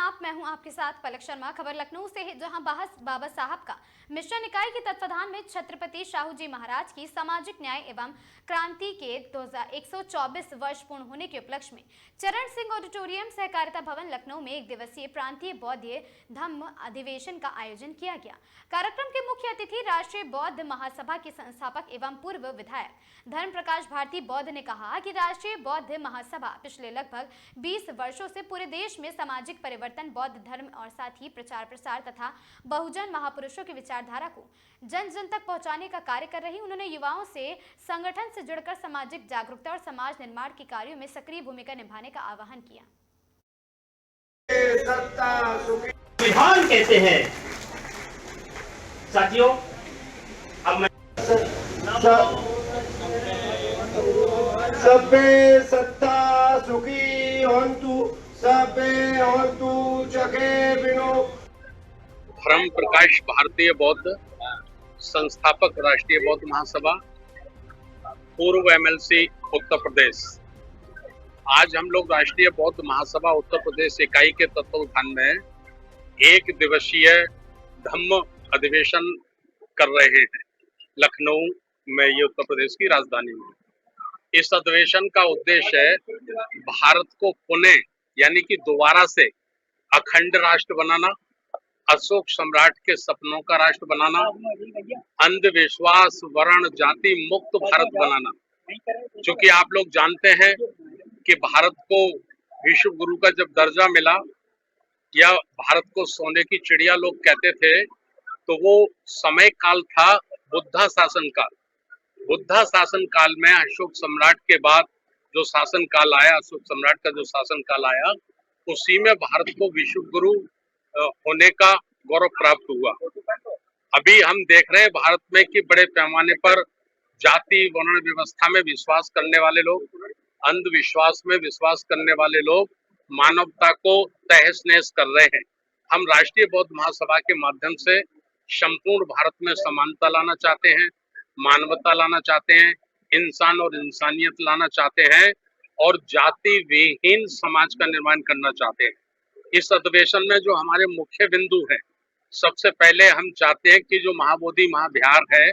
आप, मैं हूं आपके साथ पलक शर्मा। खबर लखनऊ से है, जहां बाबा साहब का मिशन इकाई के तत्वाधान में छत्रपति शाहू जी महाराज की सामाजिक न्याय एवं क्रांति के 2124 वर्ष पूर्ण होने के उपलक्ष्य में चरण सिंह ऑडिटोरियम सहकारिता भवन लखनऊ में एक दिवसीय प्रांतीय बौद्ध धम्म अधिवेशन का आयोजन किया गया। कार्यक्रम के मुख्य अतिथि राष्ट्रीय बौद्ध महासभा के संस्थापक एवं पूर्व विधायक धर्म प्रकाश भारती बौद्ध ने कहा कि राष्ट्रीय बौद्ध महासभा पिछले लगभग 20 वर्षों से पूरे देश में सामाजिक परिवर्तन, बौद्ध धर्म और साथ ही प्रचार प्रसार तथा बहुजन महापुरुषों की विचारधारा को जन जन तक पहुंचाने का कार्य कर रही। उन्होंने युवाओं से संगठन से जुड़कर सामाजिक जागरूकता और समाज निर्माण के कार्यों में सक्रिय भूमिका निभाने का आह्वान किया। विधान कहते हैं साथियों, अब मैं सबे सत्ता सुखी होन्तु, सबे होन्तु जगे बिनो। धर्म प्रकाश भारतीय बौद्ध, संस्थापक राष्ट्रीय बौद्ध महासभा, पूर्व एमएलसी उत्तर प्रदेश। आज हम लोग राष्ट्रीय बौद्ध महासभा उत्तर प्रदेश इकाई के तत्वावधान में एक दिवसीय धम्म अधिवेशन कर रहे हैं लखनऊ में, ये उत्तर प्रदेश की राजधानी में। इस अधिवेशन का उद्देश्य है भारत को पुनः यानी कि दोबारा से अखंड राष्ट्र बनाना, अशोक सम्राट के सपनों का राष्ट्र बनाना, अंधविश्वास वर्ण जाति मुक्त भारत बनाना। क्योंकि आप लोग जानते हैं कि भारत को विश्व गुरु का जब दर्जा मिला या भारत को सोने की चिड़िया लोग कहते थे, तो वो समय काल था बुद्धा शासन काल। बुद्धा शासन काल में अशोक सम्राट के बाद जो शासन काल आया, अशोक सम्राट का जो शासन काल आया, उसी में भारत को विश्व गुरु होने का गौरव प्राप्त हुआ। अभी हम देख रहे हैं भारत में कि बड़े पैमाने पर जाति वर्ण व्यवस्था में विश्वास करने वाले लोग, अंधविश्वास में विश्वास करने वाले लोग मानवता को तहस नहस कर रहे हैं। हम राष्ट्रीय बौद्ध महासभा के माध्यम से संपूर्ण भारत में समानता लाना चाहते हैं, मानवता लाना चाहते हैं, इंसान और इंसानियत लाना चाहते हैं और जाति विहीन समाज का निर्माण करना चाहते हैं। इस अधिवेशन में जो हमारे मुख्य बिंदु हैं, सबसे पहले हम चाहते हैं कि जो महाबोधि महाविहार है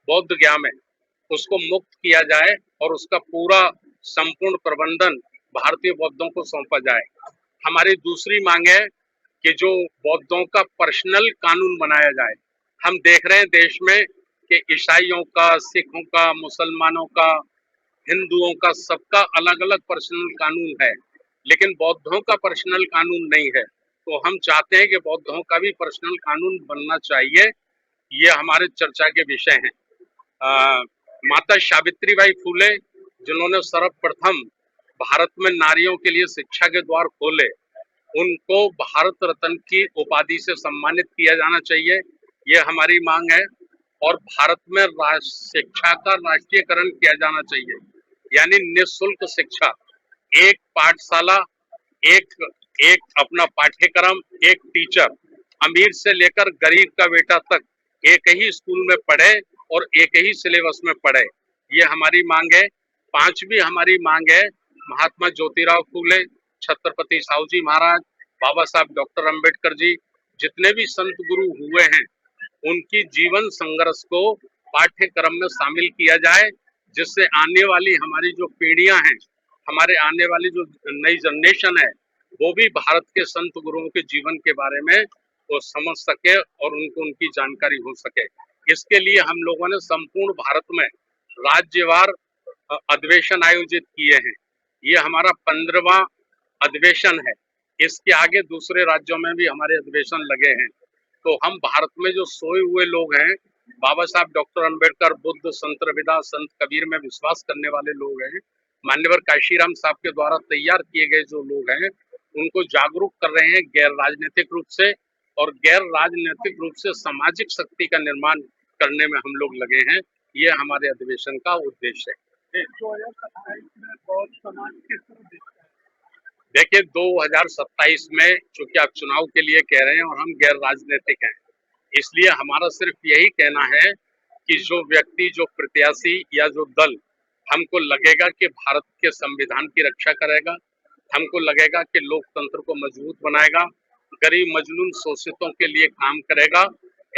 बौद्ध गया में, उसको मुक्त किया जाए और उसका पूरा संपूर्ण प्रबंधन भारतीय बौद्धों को सौंपा जाए। हमारी दूसरी मांग है कि जो बौद्धों का पर्सनल कानून बनाया जाए। हम देख रहे हैं देश में कि ईसाइयों का, सिखों का, मुसलमानों का, हिंदुओं का, सबका अलग अलग पर्सनल कानून है, लेकिन बौद्धों का पर्सनल कानून नहीं है। तो हम चाहते हैं कि बौद्धों का भी पर्सनल कानून बनना चाहिए। ये हमारे चर्चा के विषय हैं। माता सावित्रीबाई फुले, जिन्होंने सर्वप्रथम भारत में नारियों के लिए शिक्षा के द्वार खोले, उनको भारत रत्न की उपाधि से सम्मानित किया जाना चाहिए, ये हमारी मांग है। और भारत में शिक्षा का राष्ट्रीयकरण किया जाना चाहिए, यानी निःशुल्क शिक्षा, एक पाठशाला, एक अपना पाठ्यक्रम, एक टीचर, अमीर से लेकर गरीब का बेटा तक एक ही स्कूल में पढ़े और एक ही सिलेबस में पढ़े, ये हमारी मांग है। पांचवी हमारी मांग है महात्मा ज्योतिराव फूले, छत्रपति साहू जी महाराज, बाबा साहब डॉक्टर अंबेडकर जी, जितने भी संत गुरु हुए हैं, उनकी जीवन संघर्ष को पाठ्यक्रम में शामिल किया जाए, जिससे आने वाली हमारी जो पीढ़ियां हैं, हमारे आने वाली जो नई जनरेशन है, वो भी भारत के संत गुरुओं के जीवन के बारे में वो समझ सके और उनको उनकी जानकारी हो सके। इसके लिए हम लोगों ने संपूर्ण भारत में राज्यवार अधिवेशन आयोजित किए हैं। ये हमारा 15वां अधिवेशन है। इसके आगे दूसरे राज्यों में भी हमारे अधिवेशन लगे हैं। तो हम भारत में जो सोए हुए लोग हैं, बाबा साहब डॉक्टर अंबेडकर, बुद्ध, संत रविदास, संत कबीर में विश्वास करने वाले लोग हैं, मान्यवर काशीराम साहब के द्वारा तैयार किए गए जो लोग हैं, उनको जागरूक कर रहे हैं गैर राजनीतिक रूप से, और गैर राजनीतिक रूप से सामाजिक शक्ति का निर्माण करने में हम लोग लगे हैं। ये हमारे अधिवेशन का उद्देश्य है। देखिए 2027 में चूंकि आप चुनाव के लिए कह रहे हैं और हम गैर राजनीतिक हैं, इसलिए हमारा सिर्फ यही कहना है कि जो व्यक्ति, जो प्रत्याशी या जो दल हमको लगेगा कि भारत के संविधान की रक्षा करेगा, हमको लगेगा कि लोकतंत्र को मजबूत बनाएगा, गरीब मजलूम शोषितों के लिए काम करेगा।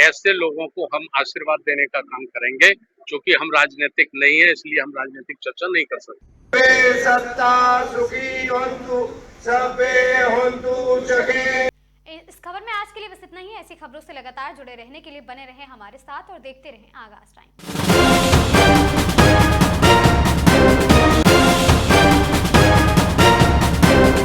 ऐसे लोगों को हम आशीर्वाद देने का काम करेंगे। क्योंकि हम राजनीतिक नहीं है, इसलिए हम राजनीतिक चर्चा नहीं कर सकते। सर्वे सत्ता सुखी होन्तु, सर्वे होन्तु सुखी। इस खबर में आज के लिए बस इतना ही। ऐसी खबरों से लगातार जुड़े रहने के लिए बने रहें हमारे साथ और देखते रहें आगाज टाइम।